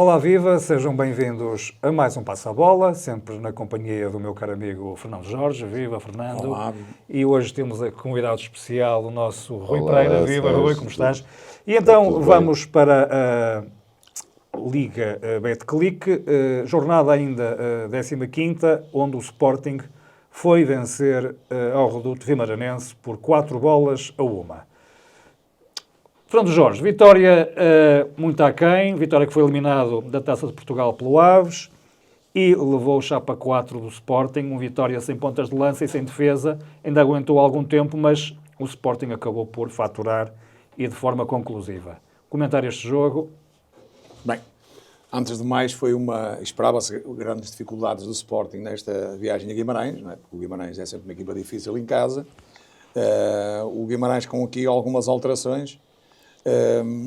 Olá, viva! Sejam bem-vindos a mais um Passa a Bola, sempre na companhia do meu caro amigo Fernando Jorge. Viva, Fernando! Olá. E hoje temos a convidado especial, o nosso Rui Olá, Pereira. Viva, Sérgio, Rui, como estás? E então tudo vamos para a Liga Betclic, jornada ainda 15ª, onde o Sporting foi vencer ao Reduto Vimaranense por 4-1. Fernando Jorge, vitória muito aquém, vitória que foi eliminado da Taça de Portugal pelo Aves e levou o chapa 4 do Sporting, uma vitória sem pontas de lança e sem defesa, ainda aguentou algum tempo, mas o Sporting acabou por faturar e de forma conclusiva. Comentar este jogo? Bem, antes de mais esperava-se grandes dificuldades do Sporting nesta viagem a Guimarães, não é? Porque o Guimarães é sempre uma equipa difícil em casa. O Guimarães com aqui algumas alterações.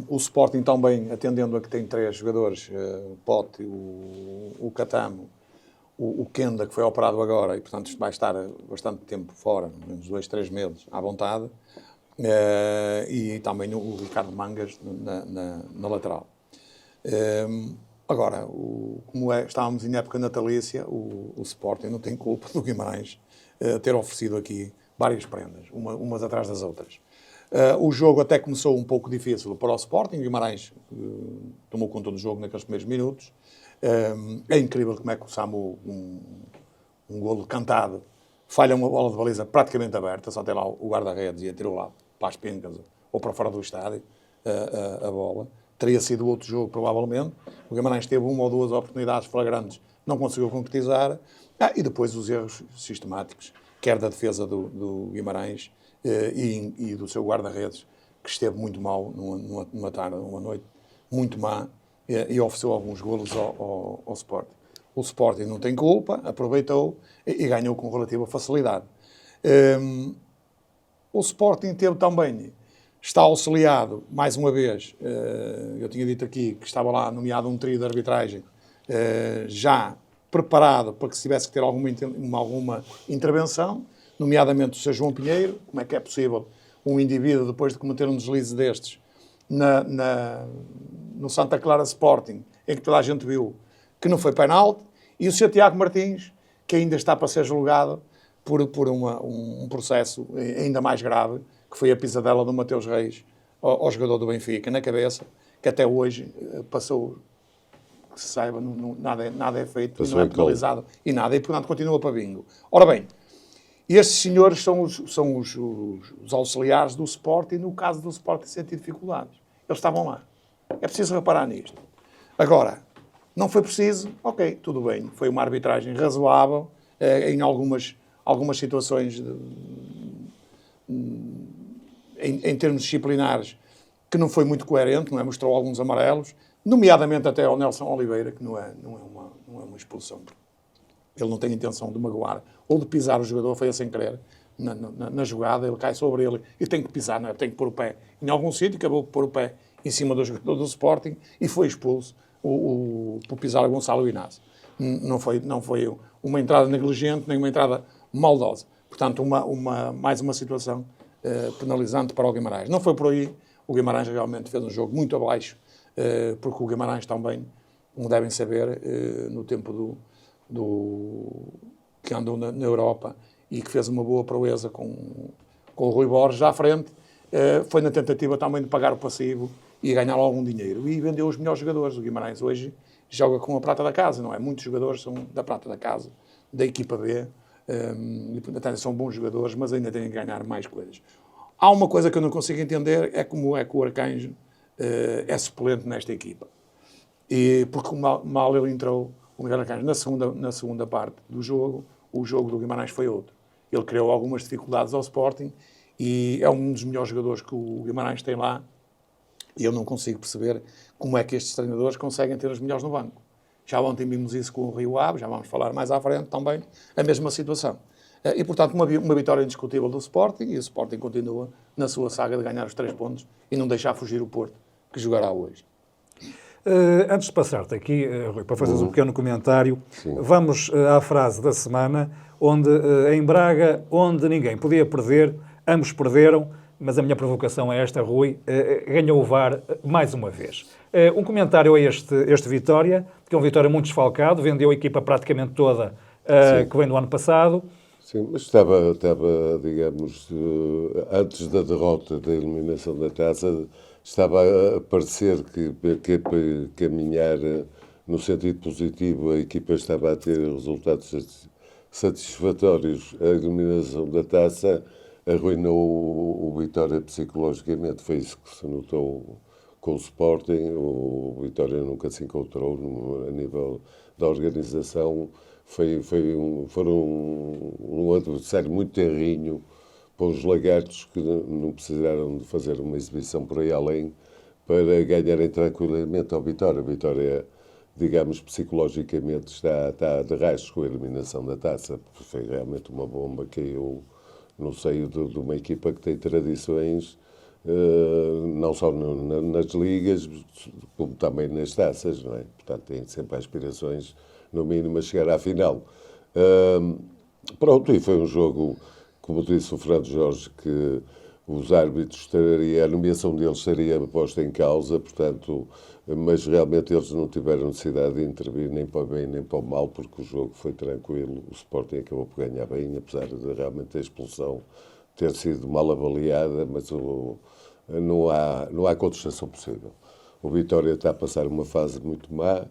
O Sporting também, atendendo a que tem 3 jogadores, o Pote, o Catamo, o Kenda, que foi operado agora e, portanto, vai estar bastante tempo fora, uns 2, 3 meses, à vontade, e também o Ricardo Mangas na lateral. Agora, estávamos em época natalícia, o Sporting não tem culpa do Guimarães ter oferecido aqui várias prendas, umas atrás das outras. O jogo até começou um pouco difícil para o Sporting. O Guimarães tomou conta do jogo naqueles primeiros minutos. É incrível como é que o Samu, um golo cantado, falha uma bola de baliza praticamente aberta, só tem lá o guarda-redes e atirou lá para as pencas ou para fora do estádio a bola. Teria sido outro jogo, provavelmente. O Guimarães teve 1 ou 2 oportunidades flagrantes, não conseguiu concretizar. E depois os erros sistemáticos, quer da defesa do Guimarães, e do seu guarda-redes, que esteve muito mal numa tarde, numa noite muito má, e ofereceu alguns golos ao Sporting. O Sporting não tem culpa, aproveitou e ganhou com relativa facilidade. O Sporting teve também, está auxiliado, mais uma vez, eu tinha dito aqui que estava lá nomeado um trio de arbitragem, já preparado para que se tivesse que ter alguma intervenção, nomeadamente o Sr. João Pinheiro. Como é que é possível um indivíduo, depois de cometer um deslize destes, no Santa Clara Sporting, em que toda a gente viu que não foi penalti, e o Sr. Tiago Martins, que ainda está para ser julgado por um processo ainda mais grave, que foi a pisadela do Mateus Reis ao jogador do Benfica, na cabeça, que até hoje passou, que se saiba, nada é feito, não é penalizado, e portanto continua para bingo. Ora bem, estes senhores são os auxiliares do Sporting, no caso do Sporting sentir dificuldades. Eles estavam lá. É preciso reparar nisto. Agora, não foi preciso, ok, tudo bem, foi uma arbitragem razoável, em algumas situações, em termos disciplinares, que não foi muito coerente, não é? Mostrou alguns amarelos, nomeadamente até ao Nelson Oliveira, que não é uma expulsão. Ele não tem intenção de magoar ou de pisar o jogador, foi sem querer na jogada, ele cai sobre ele e tem que pisar, não é? Tem que pôr o pé em algum sítio, acabou por pôr o pé em cima do jogador do Sporting e foi expulso por pisar o Gonçalo Inácio. Não foi uma entrada negligente, nem uma entrada maldosa. Portanto, mais uma situação penalizante para o Guimarães. Não foi por aí, o Guimarães realmente fez um jogo muito abaixo, porque o Guimarães também, como devem saber, no tempo que andou na Europa e que fez uma boa proeza com o Rui Borges à frente, foi na tentativa também de pagar o passivo e ganhar algum dinheiro. E vendeu os melhores jogadores. O Guimarães hoje joga com a prata da casa, não é? Muitos jogadores são da prata da casa, da equipa B, e até são bons jogadores, mas ainda têm que ganhar mais coisas. Há uma coisa que eu não consigo entender, é como é que o Arcanjo é suplente nesta equipa. E porque mal ele entrou, o Miguel Arcanjo, na segunda parte do jogo, o jogo do Guimarães foi outro. Ele criou algumas dificuldades ao Sporting e é um dos melhores jogadores que o Guimarães tem lá. E eu não consigo perceber como é que estes treinadores conseguem ter os melhores no banco. Já ontem vimos isso com o Rio Ave, já vamos falar mais à frente também, a mesma situação. E, portanto, uma vitória indiscutível do Sporting, e o Sporting continua na sua saga de ganhar os 3 pontos e não deixar fugir o Porto, que jogará hoje. Antes de passar-te aqui, Rui, para fazeres um pequeno comentário, vamos à frase da semana, onde em Braga, onde ninguém podia perder, ambos perderam, mas a minha provocação é esta, Rui, ganhou o VAR mais uma vez. Um comentário a este Vitória, que é um Vitória muito desfalcado, vendeu a equipa praticamente toda que vem do ano passado. Sim, mas estava, digamos, antes da derrota, da eliminação da taça, estava a parecer que para caminhar no sentido positivo, a equipa estava a ter resultados satisfatórios. A eliminação da taça arruinou o Vitória psicologicamente. Foi isso que se notou com o Sporting. O Vitória nunca se encontrou a nível da organização. Foram um adversário muito terrinho para os lagartos, que não precisaram de fazer uma exibição por aí além para ganharem tranquilamente ao Vitória. A Vitória, digamos, psicologicamente está de rastro com a eliminação da taça. Foi realmente uma bomba que caiu no seio de uma equipa que tem tradições, não só nas ligas, como também nas taças, não é? Portanto, tem sempre aspirações, no mínimo, a chegar à final. Pronto, e foi um jogo, como disse o Fernando Jorge, que os árbitros a nomeação deles estaria posta em causa, portanto, mas realmente eles não tiveram necessidade de intervir nem para o bem nem para o mal, porque o jogo foi tranquilo, o Sporting acabou por ganhar bem, apesar de realmente a expulsão ter sido mal avaliada, mas não há contestação possível. O Vitória está a passar uma fase muito má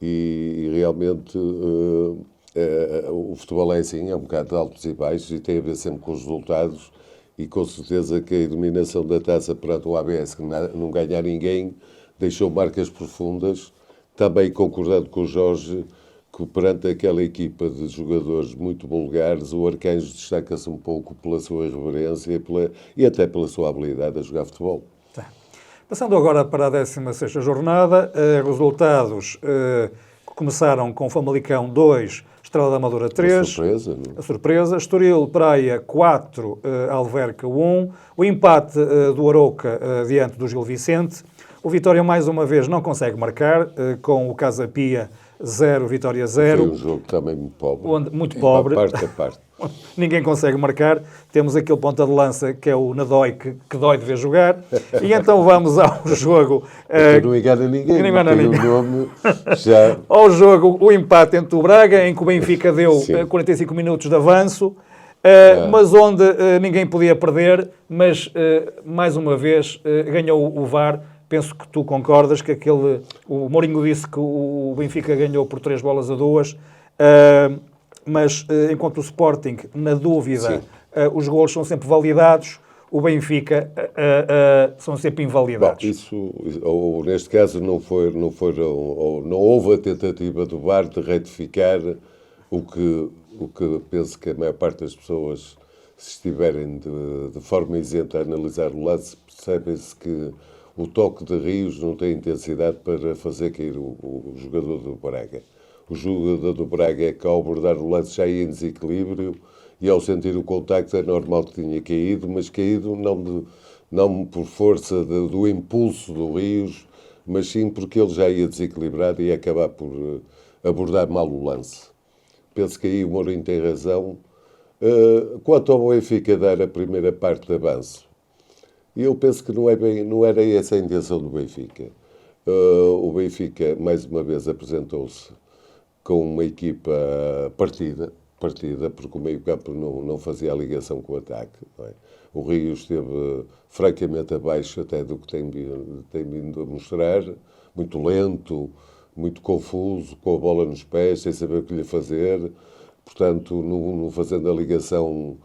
e realmente o futebol é assim, é um bocado de altos e baixos e tem a ver sempre com os resultados, e com certeza que a eliminação da taça perante o ABS, que não ganhar ninguém, deixou marcas profundas, também concordando com o Jorge, que perante aquela equipa de jogadores muito vulgares, o Arcanjo destaca-se um pouco pela sua irreverência e até pela sua habilidade a jogar futebol. Tá. Passando agora para a 16ª jornada, resultados que começaram com Famalicão 2, Estrela da Amadora 3. A surpresa, não? A surpresa. Estoril Praia 4, Alverca 1. O empate do Arouca diante do Gil Vicente. O Vitória, mais uma vez, não consegue marcar, com o Casa Pia 0, Vitória 0. Foi um jogo também muito pobre. Muito pobre. Parte a parte. Ninguém consegue marcar. Temos aquele ponta de lança que é o Nadói, que dói de ver jogar. E então vamos ao jogo... não engana ninguém. Não engana ninguém. O nome já... Ao jogo, o empate entre o Braga, em que o Benfica deu 45 minutos de avanço, mas onde ninguém podia perder, mas mais uma vez ganhou o VAR. Penso que tu concordas que o Mourinho disse que o Benfica ganhou por 3-2, mas enquanto o Sporting, na dúvida, os golos são sempre validados, o Benfica são sempre invalidados. Ou neste caso não houve a tentativa do VAR de retificar o que penso que a maior parte das pessoas, se estiverem de forma isenta a analisar o lance, percebem-se que o toque de Rios não tem intensidade para fazer cair o jogador do Braga. O jogador do Braga é que, ao abordar o lance, já ia em desequilíbrio e, ao sentir o contacto, é normal que tinha caído, mas caído não por força do impulso do Rios, mas sim porque ele já ia desequilibrado e ia acabar por abordar mal o lance. Penso que aí o Mourinho tem razão. Quanto ao Benfica dar a primeira parte de avanço, eu penso que não era essa a intenção do Benfica. O Benfica, mais uma vez, apresentou-se com uma equipa partida, porque o meio-campo não fazia a ligação com o ataque. Não é? O Rio esteve francamente abaixo até do que tem vindo a mostrar, muito lento, muito confuso, com a bola nos pés, sem saber o que lhe fazer, portanto, não fazendo a ligação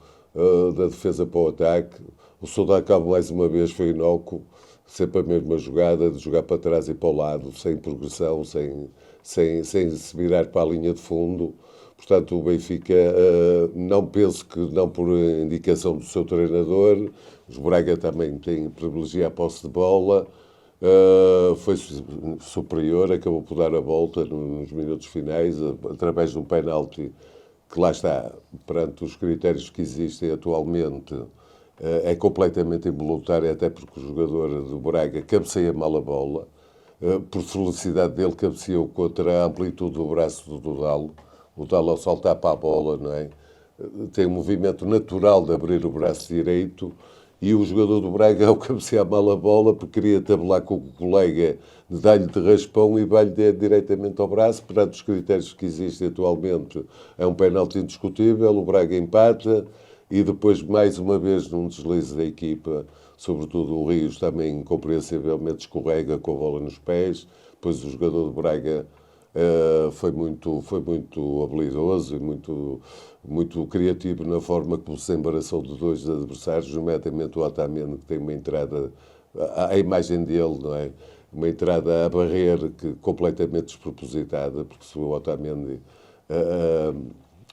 da defesa para o ataque. O Soldado, mais uma vez, foi inócuo, sempre a mesma jogada, de jogar para trás e para o lado, sem progressão, sem se virar para a linha de fundo. Portanto, o Benfica, não penso que não por indicação do seu treinador, os Braga também têm privilegiado a posse de bola, foi superior, acabou por dar a volta nos minutos finais, através de um penalti que lá está, perante os critérios que existem atualmente, é completamente involuntário, até porque o jogador do Braga cabeceia mal a bola. Por felicidade dele, cabeceou contra a amplitude do braço do Dudalo. O Dudalo, ao saltar para a bola, não é? Tem um movimento natural de abrir o braço direito e o jogador do Braga, ao cabecear mal a bola, porque queria tabelar com o colega, dá-lhe de raspão e vai-lhe diretamente ao braço. Perante os critérios que existem atualmente, é um penalti indiscutível, o Braga empata, e depois, mais uma vez, num deslize da equipa, sobretudo o Rios também compreensivelmente escorrega com a bola nos pés. Depois o jogador do Braga foi muito habilidoso e muito criativo na forma como se embaraçou de dois adversários, nomeadamente o Otamendi, que tem uma entrada, a imagem dele, não é? Uma entrada a barrer completamente despropositada, porque se o Otamendi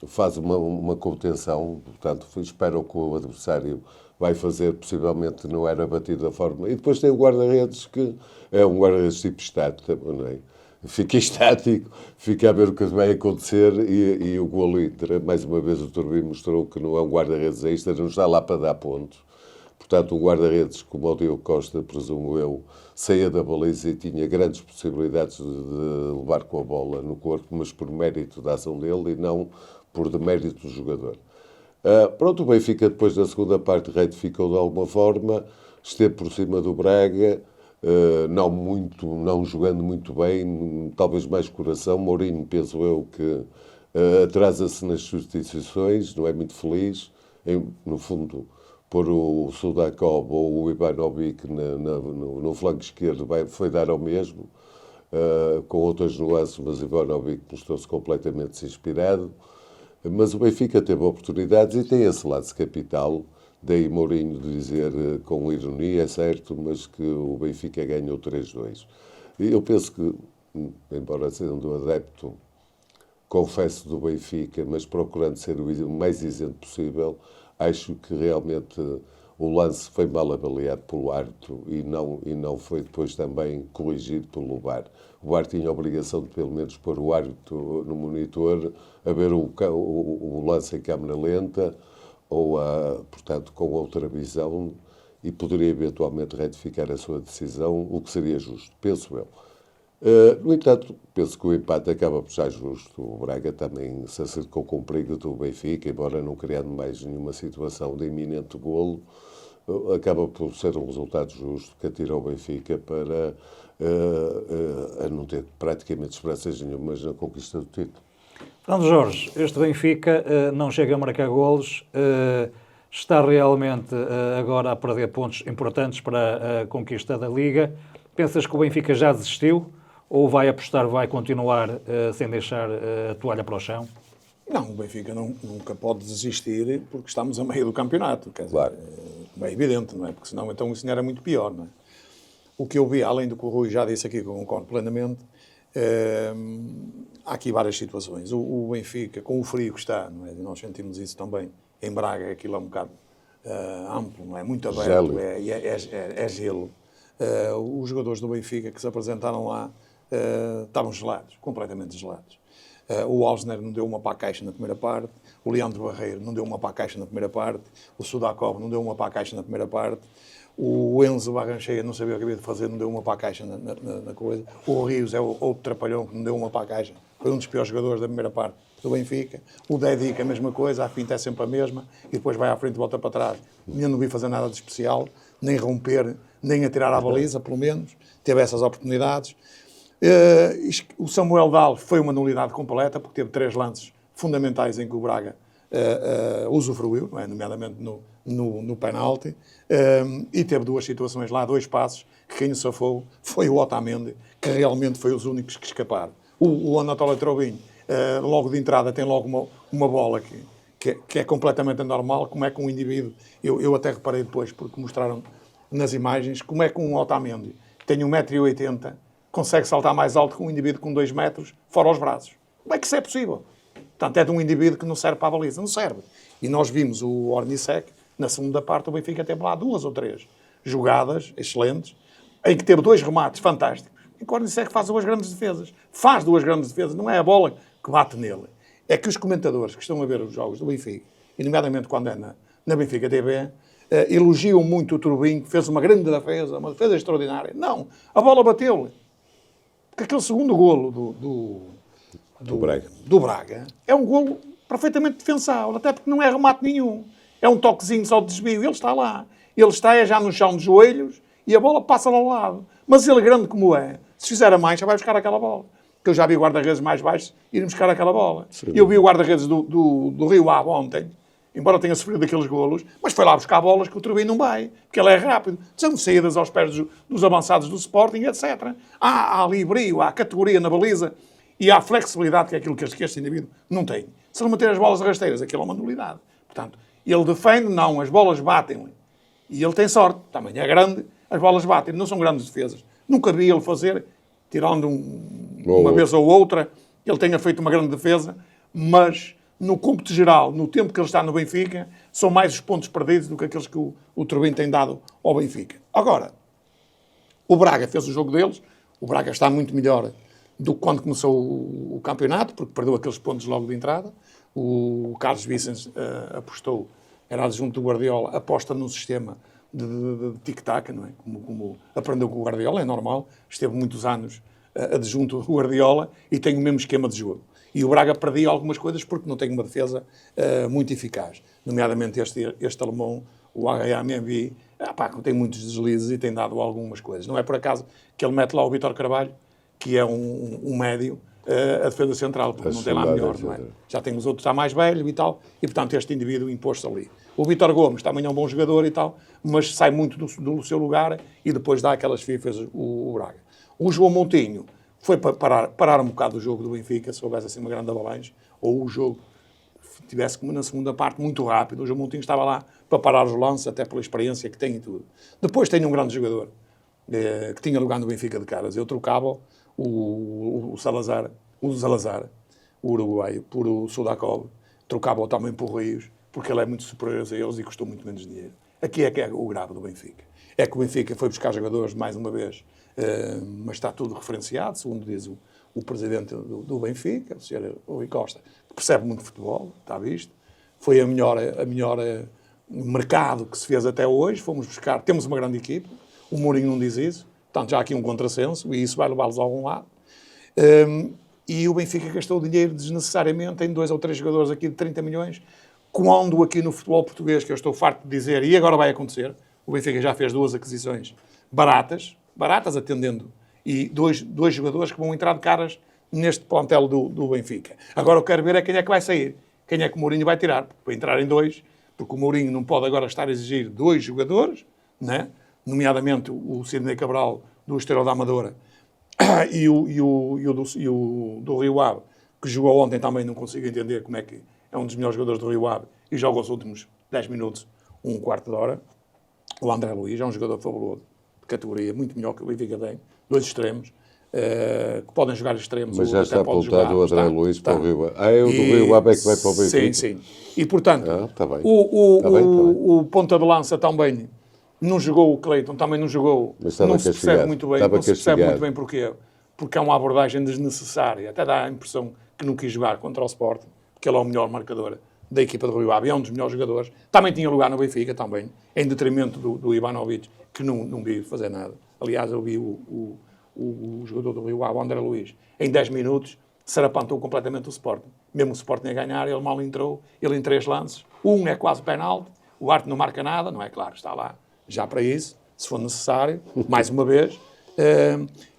faz uma contenção, portanto, espera que o adversário vai fazer, possivelmente não era batido da forma. E depois tem o guarda-redes, que é um guarda-redes tipo estático, não é? Fica estático, fica a ver o que vai acontecer e o golo entra. Mais uma vez o Turbin mostrou que não é um guarda-redes extra, não está lá para dar pontos. Portanto, o guarda-redes, como o Diogo Costa, presumo eu, saía da baliza e tinha grandes possibilidades de levar com a bola no corpo, mas por mérito da ação dele e não por demérito do jogador. Pronto, o Benfica, depois da segunda parte, retificou de alguma forma, esteve por cima do Braga, não jogando muito bem, talvez mais coração. Mourinho, penso eu, que atrasa-se nas substituições, não é muito feliz. No fundo, pôr o Sudakov ou o Ivanovic no flanco esquerdo foi dar ao mesmo, com outras nuances, mas Ivanovic mostrou-se completamente inspirado. Mas o Benfica teve oportunidades e tem esse lado de capital. Daí Mourinho dizer com ironia, é certo, mas que o Benfica ganhou 3-2. E eu penso que, embora sendo adepto, confesso, do Benfica, mas procurando ser o mais isento possível, acho que realmente o lance foi mal avaliado pelo árbitro e não foi depois também corrigido pelo VAR. O VAR tinha a obrigação de, pelo menos, pôr o árbitro no monitor a ver o lance em câmara lenta ou, portanto, com outra visão e poderia eventualmente retificar a sua decisão, o que seria justo, penso eu. No entanto, penso que o empate acaba por ser justo. O Braga também se acercou com o perigo do Benfica, embora não criando mais nenhuma situação de iminente golo, acaba por ser um resultado justo que atira o Benfica para a não ter praticamente esperanças nenhumas na conquista do título. Fernando Jorge, este Benfica não chega a marcar golos, está realmente agora a perder pontos importantes para a conquista da Liga. Pensas que o Benfica já desistiu ou vai apostar, vai continuar sem deixar a toalha para o chão? Não, o Benfica nunca pode desistir porque estamos a meio do campeonato. Quer dizer, Claro. é evidente, não é? Porque senão então isso era muito pior, não é? O que eu vi, além do que o Rui já disse aqui, que eu concordo plenamente, há aqui várias situações. O Benfica, com o frio que está, não é? E nós sentimos isso também. Em Braga aquilo é um bocado amplo, não é? Muito aberto, é gelo. Os jogadores do Benfica que se apresentaram lá estavam gelados, completamente gelados. O Alsner não deu uma para a caixa na primeira parte, o Leandro Barreiro não deu uma para a caixa na primeira parte, o Sudakov não deu uma para a caixa na primeira parte, o Enzo Barrancheia não sabia o que havia de fazer, não deu uma para a caixa na coisa, o Rios é outro trapalhão que não deu uma para a caixa, foi um dos piores jogadores da primeira parte do Benfica, o Dedic a mesma coisa, a finta é sempre a mesma, e depois vai à frente e volta para trás. Eu não vi fazer nada de especial, nem romper, nem atirar à baliza, pelo menos, teve essas oportunidades. O Samuel Dal foi uma nulidade completa, porque teve 3 lances fundamentais em que o Braga usufruiu, não é? Nomeadamente no penalti, e teve 2 situações lá, 2 passos, que quem o safou foi o Otamendi, que realmente foi os únicos que escaparam. O Anatoly Trobin, logo de entrada, tem logo uma bola que é completamente anormal, como é que um indivíduo, eu até reparei depois, porque mostraram nas imagens, como é que um Otamendi tem 1,80 m, consegue saltar mais alto que um indivíduo com 2 metros, fora os braços. Como é que isso é possível? Portanto, é de um indivíduo que não serve para a baliza. Não serve. E nós vimos o Ornisek, na segunda parte, o Benfica teve lá 2 ou 3 jogadas excelentes, em que teve 2 remates fantásticos. E o Ornisek faz 2 grandes defesas. Faz 2 grandes defesas. Não é a bola que bate nele. É que os comentadores que estão a ver os jogos do Benfica, e nomeadamente quando é na Benfica TV, elogiam muito o Turbin, que fez uma grande defesa, uma defesa extraordinária. Não. A bola bateu-lhe. Porque aquele segundo golo do Braga é um golo perfeitamente defensável, até porque não é remate nenhum. É um toquezinho só de desvio, ele está lá. Ele está já no chão de joelhos e a bola passa ao lado. Mas ele, grande como é, se fizer a mancha, vai buscar aquela bola. Que eu já vi guarda-redes mais baixos irem buscar aquela bola. Sim. Eu vi o guarda-redes do Rio Ave ontem, embora tenha sofrido aqueles golos, mas foi lá buscar bolas que o Turbin não vai, porque ele é rápido. São saídas aos pés dos avançados do Sporting, etc. Há ali brio, há categoria na baliza e há flexibilidade, que é aquilo que este indivíduo não tem. Se ele manter as bolas rasteiras, aquilo é uma nulidade. Portanto, ele defende, não, as bolas batem-lhe. E ele tem sorte, também é grande, as bolas batem, não são grandes defesas. Nunca vi ele fazer, tirando uma vez ou outra, ele tenha feito uma grande defesa, mas no cômputo geral, no tempo que ele está no Benfica, são mais os pontos perdidos do que aqueles que o Turbin tem dado ao Benfica. Agora, o Braga fez o jogo deles, o Braga está muito melhor do que quando começou o campeonato, porque perdeu aqueles pontos logo de entrada. O Carlos Vicens apostou, era adjunto do Guardiola, aposta num sistema de tic-tac, não é? Como aprendeu com o Guardiola, é normal, esteve muitos anos adjunto do Guardiola e tem o mesmo esquema de jogo. E o Braga perdia algumas coisas porque não tem uma defesa muito eficaz. Nomeadamente este alemão, o Agamembi, que tem muitos deslizes e tem dado algumas coisas. Não é por acaso que ele mete lá o Vítor Carvalho, que é um médio, a defesa central, porque não tem lá melhor, não é? Já tem os outros, está mais velho e tal, e portanto este indivíduo impôs-se ali. O Vítor Gomes também é um bom jogador e tal, mas sai muito do seu lugar e depois dá aquelas fifas o Braga. O João Moutinho foi para parar um bocado o jogo do Benfica, se houvesse assim uma grande avalanche, ou o jogo tivesse como na segunda parte muito rápido. O João Moutinho estava lá para parar os lances, até pela experiência que tem e tudo. Depois tem um grande jogador que tinha lugar no Benfica de caras. Eu trocava o Salazar, o uruguaio, por o Sudakov, trocava-o também por Rios, porque ele é muito superior a eles e custou muito menos dinheiro. Aqui é que é o grave do Benfica. É que o Benfica foi buscar jogadores, mais uma vez, mas está tudo referenciado, segundo diz o presidente do Benfica, o Sr. Rui Costa, que percebe muito de futebol, está visto. Foi a melhor mercado que se fez até hoje. Fomos buscar, temos uma grande equipe, o Mourinho não diz isso, portanto já há aqui um contrassenso e isso vai levá-los a algum lado. E o Benfica gastou dinheiro desnecessariamente em 2 ou 3 jogadores aqui de 30 milhões, quando aqui no futebol português, que eu estou farto de dizer, e agora vai acontecer, o Benfica já fez 2 aquisições baratas atendendo, e dois jogadores que vão entrar de caras neste plantel do Benfica. Agora eu quero ver quem é que vai sair, quem é que o Mourinho vai tirar, para entrar em 2, porque o Mourinho não pode agora estar a exigir 2 jogadores, né? Nomeadamente o Sidney Cabral do Estrela da Amadora e o do Rio Ave, que jogou ontem também, não consigo entender como é que é um dos melhores jogadores do Rio Ave e joga os últimos 10 minutos, um quarto de hora. O André Luiz é um jogador fabuloso, de categoria, muito melhor que o Benfica tem, 2 extremos, que podem jogar extremos. Mas já está apontado o André Luiz para o Rio Ave. É o do Rio Ave é que vai para o Benfica? Sim. E portanto, tá bem. O ponta de lança também não jogou, o Cleiton também não jogou, não se percebe muito bem. Não se percebe muito bem porquê. Porque é uma abordagem desnecessária. Até dá a impressão que não quis jogar contra o Sporting, porque ele é o melhor marcador da equipa do Rio Ave, é um dos melhores jogadores. Também tinha lugar no Benfica, também, em detrimento do Ivanovic, que não vi fazer nada. Aliás, eu vi o jogador do Rio Ave, o André Luiz, em 10 minutos, sarapantou completamente o Sporting. Mesmo o Sporting a ganhar, ele mal entrou, ele em 3 lances. Um é quase penalti, o Arte não marca nada, não é claro, está lá já para isso, se for necessário, mais uma vez.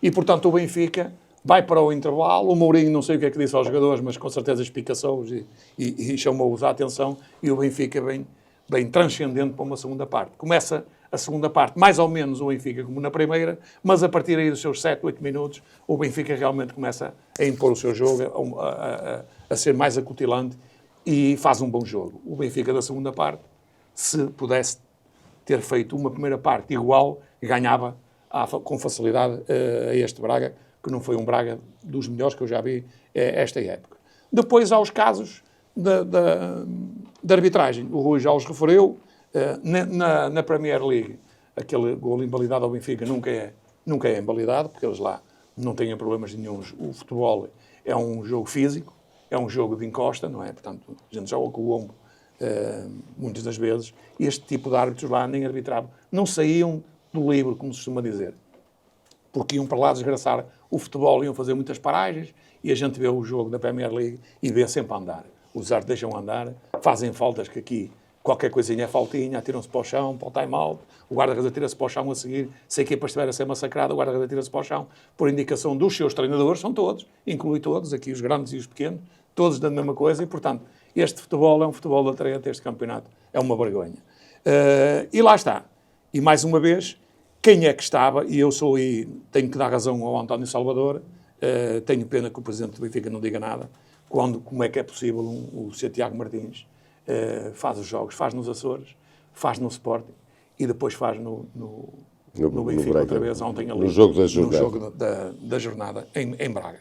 E, portanto, o Benfica vai para o intervalo. O Mourinho, não sei o que é que disse aos jogadores, mas com certeza espicaçou-os e chamou-os a atenção. E o Benfica bem transcendente para uma segunda parte. Começa a segunda parte, mais ou menos o Benfica como na primeira, mas a partir aí dos seus 7, 8 minutos, o Benfica realmente começa a impor o seu jogo, a ser mais acutilante e faz um bom jogo. O Benfica da segunda parte, se pudesse ter feito uma primeira parte igual, ganhava com facilidade a este Braga, que não foi um Braga dos melhores que eu já vi esta época. Depois há os casos da arbitragem. O Rui já os referiu. Na Premier League, aquele gol invalidado ao Benfica nunca é invalidado, porque eles lá não têm problemas nenhuns. O futebol é um jogo físico, é um jogo de encosta, não é? Portanto, a gente joga com o ombro muitas das vezes. Este tipo de árbitros lá nem arbitravam. Não saíam do livro, como se costuma dizer. Porque iam para lá desgraçar o futebol, iam fazer muitas paragens e a gente vê o jogo da Premier League e vê sempre a andar. Os árbitros deixam andar, fazem faltas que aqui qualquer coisinha é faltinha, atiram-se para o chão, para o time-out, o guarda-redes atira-se para o chão a seguir, se a equipa estiver a ser massacrada, o guarda-redes atira-se para o chão, por indicação dos seus treinadores, são todos, inclui todos, aqui os grandes e os pequenos, todos da mesma coisa, e portanto, este futebol é um futebol de atraente, este campeonato é uma vergonha. E lá está. E mais uma vez, quem é que estava, e eu sou aí, tenho que dar razão ao António Salvador, tenho pena que o Presidente do Benfica não diga nada, como é que é possível o Sr. Tiago Martins faz os jogos, faz nos Açores, faz no Sporting e depois faz no Benfica outra vez, ontem ali. No jogo da jornada. No jogo da jornada, em Braga.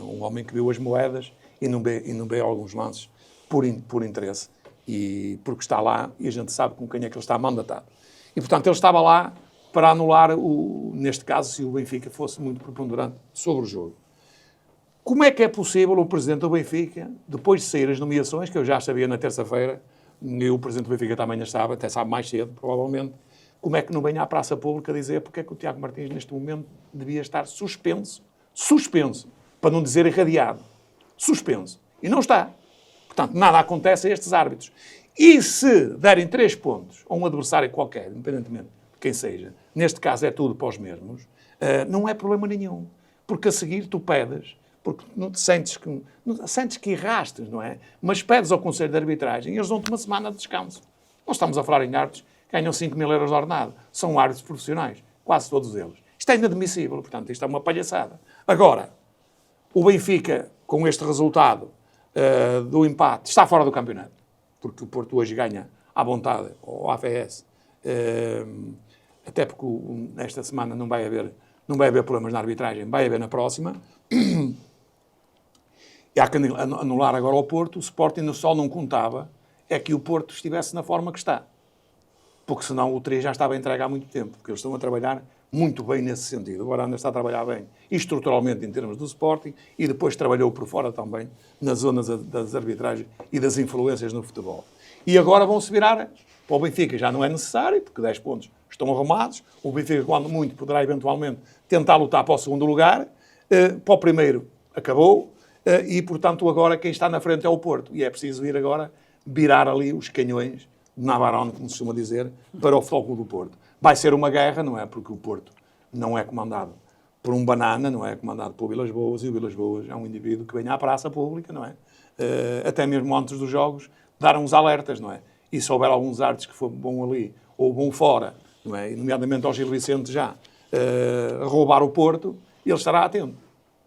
Um homem que viu as moedas e não vê alguns lances por interesse, e porque está lá e a gente sabe com quem é que ele está mandatado. E, portanto, ele estava lá para anular, neste caso, se o Benfica fosse muito preponderante sobre o jogo. Como é que é possível o Presidente do Benfica, depois de sair as nomeações, que eu já sabia na terça-feira, e o Presidente do Benfica também já sabe, até sabe mais cedo, provavelmente, como é que não vem à praça pública dizer porque é que o Tiago Martins, neste momento, devia estar suspenso, para não dizer irradiado, suspenso. E não está. Portanto, nada acontece a estes árbitros. E se derem 3 pontos a um adversário qualquer, independentemente de quem seja, neste caso é tudo para os mesmos, não é problema nenhum. Porque a seguir tu pedes, porque não sentes que errastes, não é? Mas pedes ao Conselho de Arbitragem e eles dão-te uma semana de descanso. Não estamos a falar em árbitros que ganham 5.000 euros de ordenado. São árbitros profissionais, quase todos eles. Isto é inadmissível, portanto, isto é uma palhaçada. Agora, o Benfica, com este resultado do empate, está fora do campeonato, porque o Porto hoje ganha à vontade, ao AFS, até porque esta semana não vai haver problemas na arbitragem, vai haver na próxima. E há que anular agora ao Porto. O Sporting só não contava é que o Porto estivesse na forma que está, porque senão o 3 já estava entregue há muito tempo, porque eles estão a trabalhar muito bem nesse sentido. O Aranda está a trabalhar bem e estruturalmente em termos do Sporting, e depois trabalhou por fora também nas zonas das arbitragens e das influências no futebol. E agora vão-se virar para o Benfica, já não é necessário, porque 10 pontos estão arrumados. O Benfica, quando muito, poderá eventualmente tentar lutar para o segundo lugar. Para o primeiro acabou, e portanto agora quem está na frente é o Porto, e é preciso ir agora virar ali os canhões de Navarone, como se costuma dizer, para o Futebol do Porto. Vai ser uma guerra, não é? Porque o Porto não é comandado por um banana, não é comandado por Vilas Boas, e o Vilas Boas é um indivíduo que vem à praça pública, não é? Até mesmo antes dos jogos, dar uns alertas, não é? E se houver alguns artes que vão ali, ou vão fora, não é? E nomeadamente ao Gil Vicente já, roubar o Porto, ele estará atento.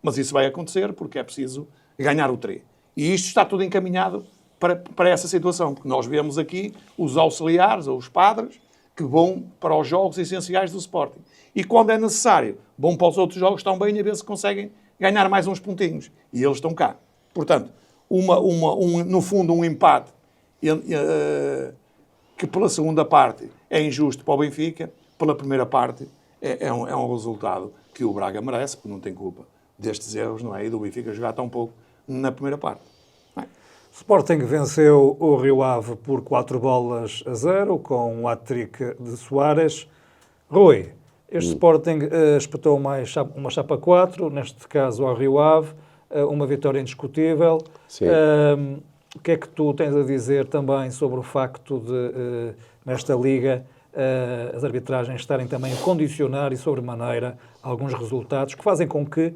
Mas isso vai acontecer porque é preciso ganhar o 3. E isto está tudo encaminhado para essa situação, porque nós vemos aqui os auxiliares ou os padres que vão para os jogos essenciais do Sporting. E quando é necessário, vão para os outros jogos também a ver se conseguem ganhar mais uns pontinhos. E eles estão cá. Portanto, no fundo, um empate que pela segunda parte é injusto para o Benfica, pela primeira parte é um resultado que o Braga merece, porque não tem culpa destes erros, não é? E do Benfica jogar tão pouco na primeira parte. Sporting venceu o Rio Ave por 4-0, com um hat-trick de Soares. Rui, este Sporting espetou uma chapa 4, neste caso ao Rio Ave, uma vitória indiscutível. O que é que tu tens a dizer também sobre o facto de, nesta Liga, as arbitragens estarem também a condicionar e sobremaneira alguns resultados que fazem com que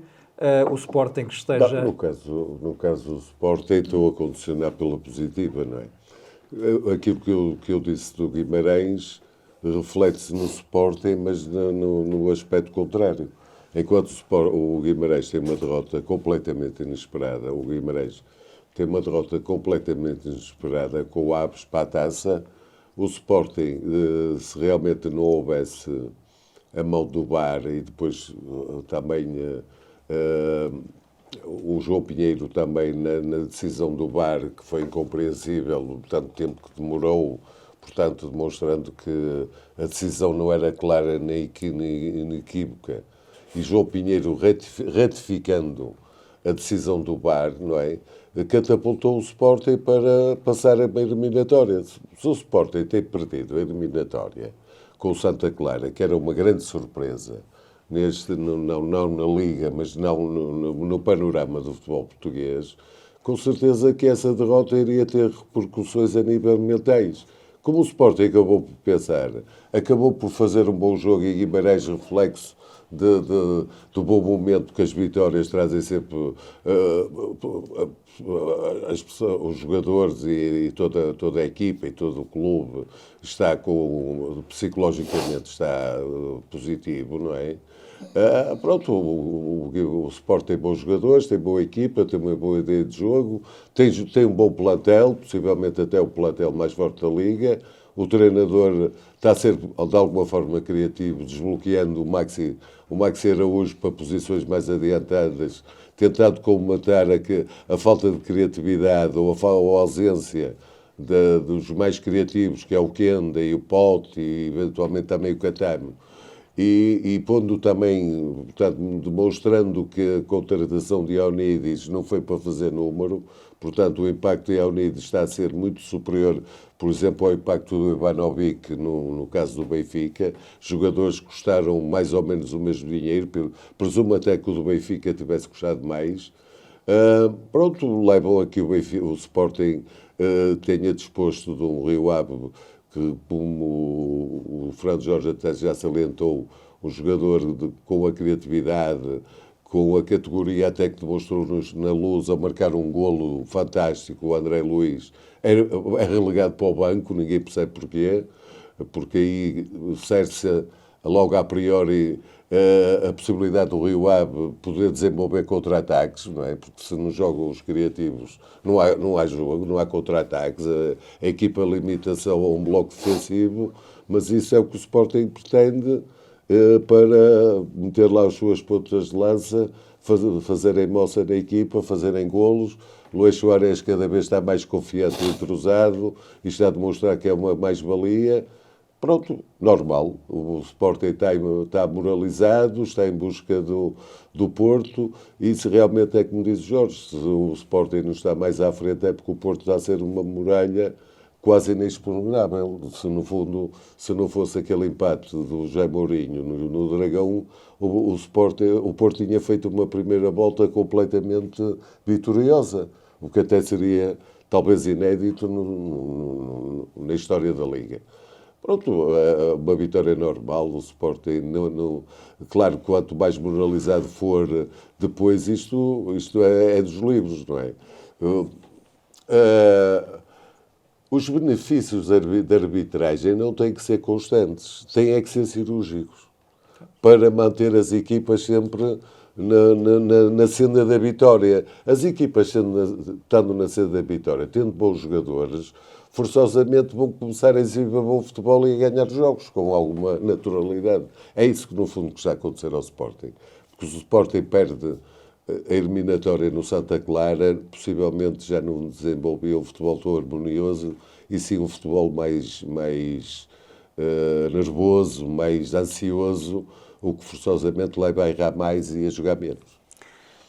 o Sporting esteja... No caso do Sporting, estou a condicionar pela positiva, não é? Aquilo que eu disse do Guimarães reflete-se no Sporting, mas no aspecto contrário. Enquanto o Guimarães tem uma derrota completamente inesperada, o Guimarães tem uma derrota completamente inesperada com o Aves para a taça, o Sporting, se realmente não houvesse a mão do VAR e depois também... o João Pinheiro também na decisão do VAR, que foi incompreensível, tanto tempo que demorou, portanto, demonstrando que a decisão não era clara nem inequívoca, e João Pinheiro ratificando a decisão do VAR, não é? Catapultou o Sporting para passar a eliminatória. Se o Sporting tem perdido a eliminatória com o Santa Clara, que era uma grande surpresa, não na Liga, mas não no panorama do futebol português, com certeza que essa derrota iria ter repercussões a nível mentais. Como o Sporting acabou por pensar, acabou por fazer um bom jogo e Guimarães reflexo do bom momento que as vitórias trazem sempre os jogadores e toda a equipa e todo o clube está psicologicamente está positivo, não é? Pronto, o Sport tem bons jogadores, tem boa equipa, tem uma boa ideia de jogo, tem um bom plantel, possivelmente até o plantel mais forte da Liga. O treinador está a ser, de alguma forma, criativo, desbloqueando o Maxi Araújo para posições mais adiantadas, tentando colmatar a falta de criatividade ou a ausência dos mais criativos, que é o Kenda e o Pote e, eventualmente, também o Catamo. E pondo também, portanto, demonstrando que a contratação de Ioannidis não foi para fazer número, portanto, o impacto de Ioannidis está a ser muito superior, por exemplo, ao impacto do Ivanovic no caso do Benfica. Jogadores que custaram mais ou menos o mesmo dinheiro, presumo até que o do Benfica tivesse custado mais. Pronto, levam aqui o Sporting tenha disposto de um Rio Ave que, como o Fernando Jorge até já salientou, um jogador com a criatividade, com a categoria até que demonstrou na Luz a marcar um golo fantástico, o André Luiz, é relegado para o banco, ninguém percebe porquê, porque aí serve-se logo a priori a possibilidade do Rio Ave poder desenvolver contra-ataques, não é? Porque se não jogam os criativos não há jogo, não há contra-ataques, a equipa limita-se a um bloco defensivo, mas isso é o que o Sporting pretende para meter lá as suas pontas de lança, fazerem moça na equipa, fazerem golos. Luís Soares cada vez está mais confiante e entrosado e está a demonstrar que é uma mais-valia. Pronto, normal. O Sporting está moralizado, está em busca do Porto e se realmente é como diz o Jorge, se o Sporting não está mais à frente é porque o Porto está a ser uma muralha quase inexpugnável. Se no fundo, se não fosse aquele empate do José Mourinho no Dragão, o Porto tinha feito uma primeira volta completamente vitoriosa, o que até seria talvez inédito na história da Liga. Pronto, uma vitória normal, o Sporting, claro, quanto mais moralizado for depois, isto é dos livros, não é? Os benefícios da arbitragem não têm que ser constantes, têm é que ser cirúrgicos, para manter as equipas sempre na senda da vitória. As equipas, estando na senda da vitória, tendo bons jogadores, forçosamente vão começar a exibir bom futebol e a ganhar jogos com alguma naturalidade. É isso que, no fundo, que está a acontecer ao Sporting. Porque se o Sporting perde a eliminatória no Santa Clara, possivelmente já não desenvolvia um futebol tão harmonioso e sim um futebol mais nervoso, mais ansioso, o que forçosamente leva a errar mais e a jogar menos.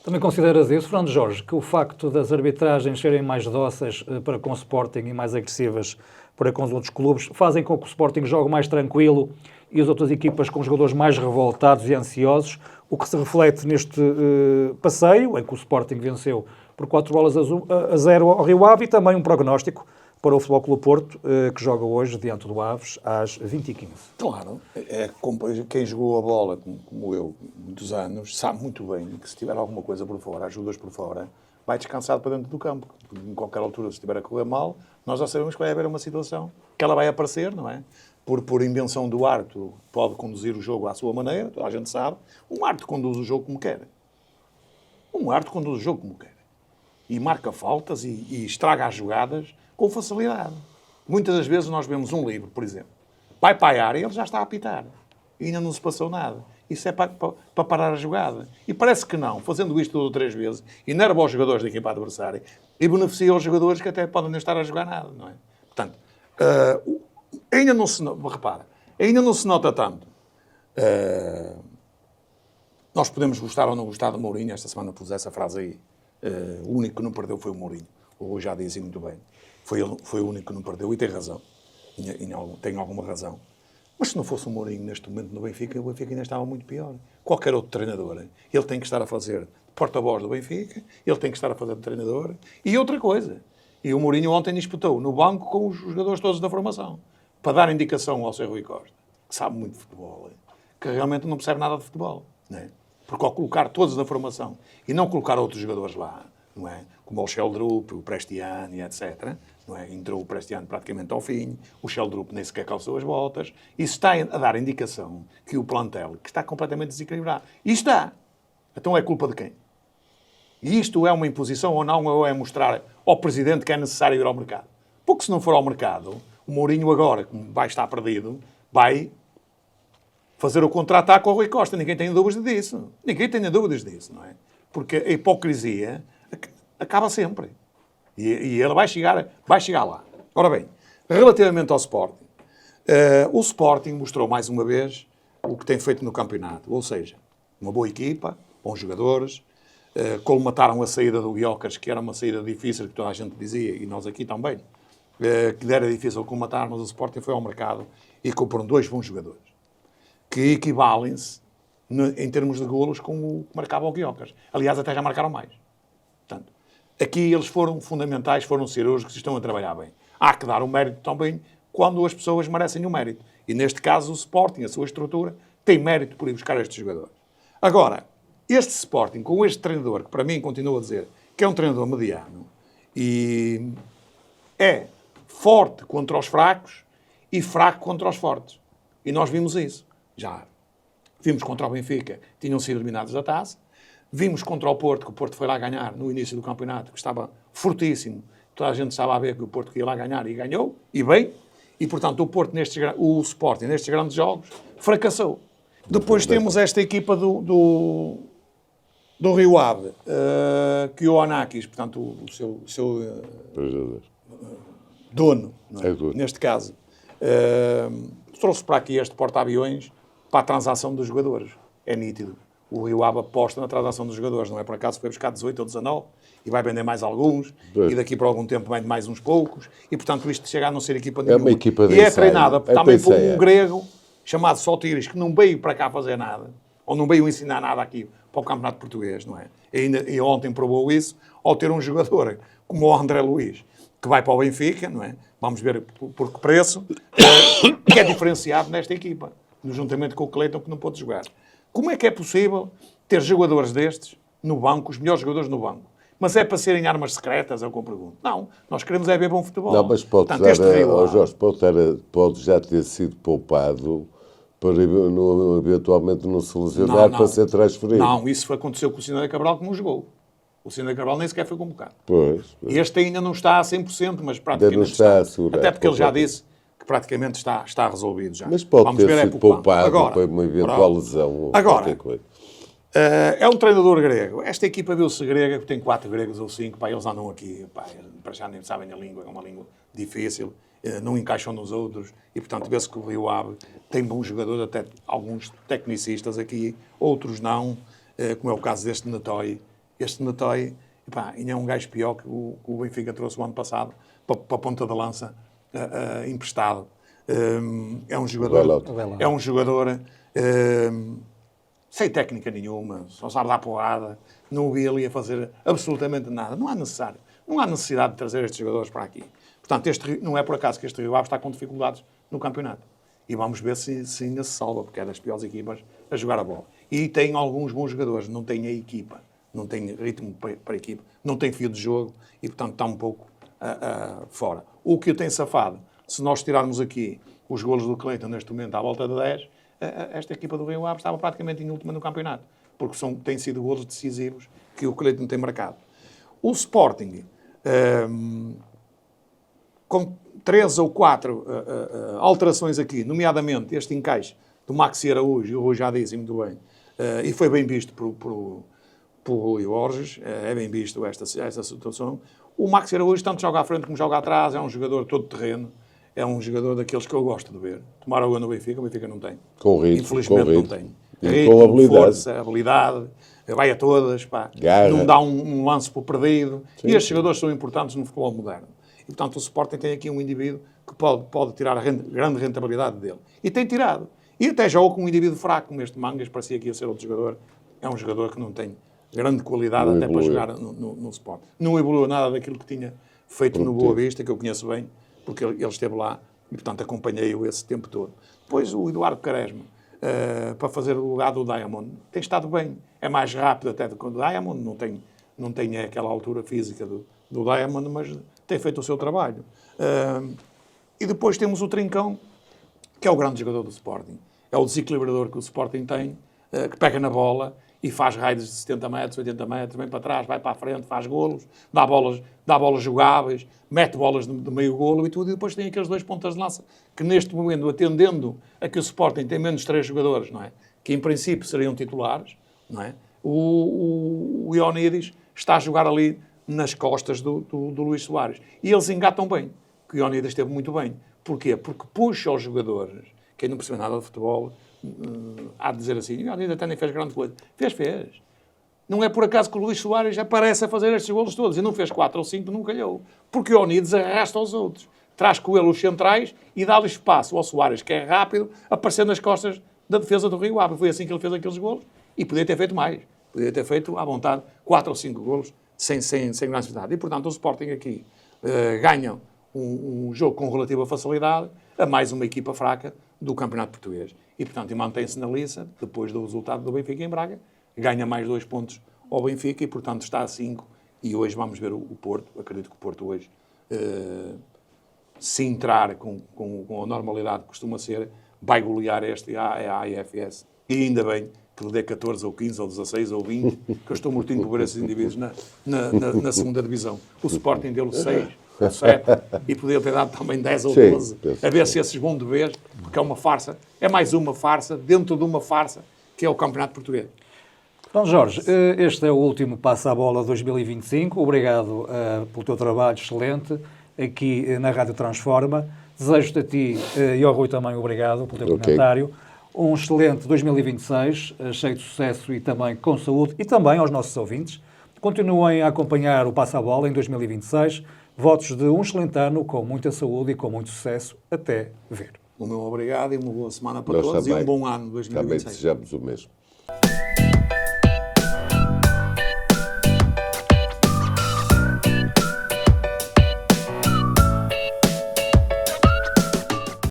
Também consideras isso, Fernando Jorge, que o facto das arbitragens serem mais dóceis para com o Sporting e mais agressivas para com os outros clubes fazem com que o Sporting jogue mais tranquilo e as outras equipas com jogadores mais revoltados e ansiosos, o que se reflete neste passeio, em que o Sporting venceu por 4-0 ao Rio Ave, e também um prognóstico para o Futebol Clube Porto, que joga hoje diante do Aves às 20h15. Claro, quem jogou a bola, como eu, muitos anos, sabe muito bem que se tiver alguma coisa por fora, ajudas por fora, vai descansado para dentro do campo. Em qualquer altura, se estiver a correr mal, nós já sabemos que vai haver uma situação que ela vai aparecer, não é? Por invenção do árbitro, pode conduzir o jogo à sua maneira, toda a gente sabe. Um árbitro conduz o jogo como quer. E marca faltas e estraga as jogadas com facilidade. Muitas das vezes nós vemos um livro, por exemplo, vai para a área e ele já está a apitar. E ainda não se passou nada. Isso é para parar a jogada. E parece que não, fazendo isto 2 ou 3 vezes, enerva os jogadores da equipa adversária e beneficia os jogadores que até podem nem estar a jogar nada, não é? Portanto, ainda não se nota tanto. Nós podemos gostar ou não gostar do Mourinho, esta semana pus essa frase aí. O único que não perdeu foi o Mourinho. O Rui já disse muito bem. Foi o único que não perdeu e tem razão. Tem alguma razão. Mas se não fosse o Mourinho neste momento no Benfica, o Benfica ainda estava muito pior. Qualquer outro treinador, ele tem que estar a fazer porta-voz do Benfica, ele tem que estar a fazer de treinador. E outra coisa, e o Mourinho ontem disputou no banco com os jogadores todos da formação, para dar indicação ao seu Rui Costa, que sabe muito de futebol, que realmente não percebe nada de futebol. Não é? Porque ao colocar todos na formação e não colocar outros jogadores lá, não é? Como o Sheldrup, o Prestiani, etc., não é? Entrou o Prestiani praticamente ao fim, o Sheldrup nem sequer calçou as botas. Isso está a dar indicação que o plantel que está completamente desequilibrado. E está. Então é culpa de quem? E isto é uma imposição ou não, ou é mostrar ao Presidente que é necessário ir ao mercado? Porque se não for ao mercado, o Mourinho agora, como vai estar perdido, vai fazer o contra-ataque ao Rui Costa. Ninguém tem dúvidas disso. Ninguém tem dúvidas disso, não é? Porque a hipocrisia acaba sempre. E ele vai chegar lá. Ora bem, relativamente ao Sporting, o Sporting mostrou mais uma vez o que tem feito no campeonato. Ou seja, uma boa equipa, bons jogadores, colmataram a saída do Gyökeres, que era uma saída difícil, que toda a gente dizia, e nós aqui também, que era difícil colmatar, mas o Sporting foi ao mercado e comprou 2 bons jogadores, que equivalem-se, em termos de golos, com o que marcava o Gyökeres. Aliás, até já marcaram mais. Portanto, aqui eles foram fundamentais, foram cirúrgicos e estão a trabalhar bem. Há que dar o mérito também quando as pessoas merecem o mérito. E neste caso o Sporting, a sua estrutura, tem mérito por ir buscar estes jogadores. Agora, este Sporting, com este treinador, que para mim continuo a dizer que é um treinador mediano, e é forte contra os fracos e fraco contra os fortes. E nós vimos isso. Já vimos contra o Benfica, tinham sido eliminados da taça. Vimos contra o Porto, que o Porto foi lá ganhar no início do campeonato, que estava fortíssimo. Toda a gente estava a ver que o Porto ia lá ganhar e ganhou, e bem. E, portanto, o Sporting, nestes grandes jogos, fracassou. Depois temos esta equipa do Rio Ave, que o Onakis, portanto, o seu dono, não é? Neste caso, trouxe para aqui este porta-aviões para a transação dos jogadores. É nítido. O Rio Ave aposta na transação dos jogadores, não é? Por acaso foi buscar 18 ou 19 e vai vender mais alguns e daqui por algum tempo vende mais uns poucos e, portanto, isto chega a não ser equipa nenhuma. É uma equipa de e é ensaio. treinada também por um grego chamado Sotiris, que não veio para cá fazer nada, ou não veio ensinar nada aqui para o Campeonato Português, não é? E ontem provou isso ao ter um jogador como o André Luiz, que vai para o Benfica, não é? Vamos ver por que preço, que é diferenciado nesta equipa, no juntamente com o Cleiton, que não pôde jogar. Como é que é possível ter jogadores destes no banco, os melhores jogadores no banco? Mas é para serem armas secretas, é o que eu pergunto. Não, nós queremos é ver bom futebol. Não, mas pode, Jorge, pode já ter sido poupado para eventualmente não se lesionar para ser transferido. Não, isso aconteceu com o Cine Cabral, que não jogou. O Cine Cabral nem sequer foi convocado. Pois. Este ainda não está a 100%, mas praticamente está. Até porque ele já disse que praticamente está resolvido já. Mas pode ter sido poupado para uma eventual lesão. Agora, é um treinador grego. Esta equipa viu-se grega, que tem 4 gregos ou 5, pá, eles andam aqui, pá, para já nem sabem a língua, é uma língua difícil, não encaixam nos outros, e portanto vê-se que o Rio Ave tem bons jogadores, até alguns tecnicistas aqui, outros não, como é o caso deste Netoy. Este Netoy, pá, ainda é um gajo pior que o Benfica trouxe o ano passado, para a ponta da lança, emprestado. É um jogador sem técnica nenhuma, só sabe dar porrada, não o vi ali a fazer absolutamente nada. Não há necessidade de trazer estes jogadores para aqui. Portanto, não é por acaso que este Rio Ave está com dificuldades no campeonato. E vamos ver se ainda se salva, porque é das piores equipas a jogar a bola. E tem alguns bons jogadores, não tem a equipa, não tem ritmo para a equipa, não tem fio de jogo e, portanto, está um pouco fora. O que o tem safado, se nós tirarmos aqui os golos do Cleiton neste momento à volta de 10, esta equipa do Rio Ave estava praticamente em última no campeonato, porque têm sido golos decisivos que o Cleiton tem marcado. O Sporting, com 3 ou 4 alterações aqui, nomeadamente este encaixe do Maxi Araújo, e o Rui já disse muito bem, e foi bem visto por Rui Borges, é bem visto esta situação. O Maxi Araújo tanto joga à frente como joga atrás, é um jogador todo terreno, é um jogador daqueles que eu gosto de ver. Tomar gol no Benfica, o Benfica não tem. Com ritmo, infelizmente com ritmo. Não tem. Ritmo, com habilidade. Força, habilidade, vai a todas, pá. Não dá um lance por perdido. Sim, e estes jogadores são importantes no futebol moderno. E, portanto, o Sporting tem aqui um indivíduo que pode tirar a grande rentabilidade dele. E tem tirado. E até joga com um indivíduo fraco, como este Mangas, parecia que ia ser outro jogador. É um jogador que não tem grande qualidade Não até evoluiu. para jogar no Sport. Não evoluiu nada daquilo que tinha feito no Boa Vista, que eu conheço bem, porque ele esteve lá e, portanto, acompanhei-o esse tempo todo. Depois o Eduardo Quaresma, para fazer o lugar do Diamond, tem estado bem. É mais rápido até do que o Diamond, não tem aquela altura física do Diamond, mas tem feito o seu trabalho. E depois temos o Trincão, que é o grande jogador do Sporting. É o desequilibrador que o Sporting tem, que pega na bola e faz raids de 70 metros, 80 metros, vem para trás, vai para a frente, faz golos, dá bolas jogáveis, mete bolas de meio golo e tudo. E depois tem aqueles 2 pontas de lança que, neste momento, atendendo a que o Sporting tem menos 3 jogadores, não é? Que em princípio seriam titulares, não é? O Ioannidis está a jogar ali nas costas do Luís Soares. E eles engatam bem, que o Ioannidis esteve muito bem. Porquê? Porque puxa os jogadores, quem não percebe nada de futebol, há de dizer assim, o Ioannidis até nem fez grande coisa. Fez. Não é por acaso que o Luís Soares aparece a fazer estes golos todos, e não fez 4 ou 5, não calhou. Porque o Ioannidis arrasta aos outros. Traz com ele os centrais e dá-lhe espaço ao Soares, que é rápido, aparecendo nas costas da defesa do Rio Ave. Foi assim que ele fez aqueles golos. E podia ter feito mais. Podia ter feito, à vontade, 4 ou 5 golos sem grande necessidade. E, portanto, o Sporting aqui ganha um jogo com relativa facilidade a mais uma equipa fraca do Campeonato Português. E, portanto, mantém-se na liça, depois do resultado do Benfica em Braga, ganha mais 2 pontos ao Benfica e, portanto, está a 5. E hoje vamos ver o Porto. Acredito que o Porto hoje, se entrar com a normalidade que costuma ser, vai golear este AFS. E ainda bem que lhe dê 14 ou 15 ou 16 ou 20, que eu estou mortinho por ver esses indivíduos na segunda divisão. O Sporting deu-lhe 6 ou 7 e podia ter dado também 10 ou 12, a ver se esses vão de vez, porque é uma farsa, é mais uma farsa dentro de uma farsa, que é o Campeonato Português. Então, Jorge, este é o último Passa a Bola 2025. Obrigado pelo teu trabalho excelente aqui na Rádio Transforma. Desejo-te a ti e ao Rui também obrigado pelo teu comentário. Um excelente 2026, cheio de sucesso e também com saúde, e também aos nossos ouvintes. Continuem a acompanhar o Passa a Bola em 2026. Votos de um excelente ano, com muita saúde e com muito sucesso. Até ver. O meu obrigado e uma boa semana para Nós todos também, e um bom ano 2026. Também desejamos o mesmo.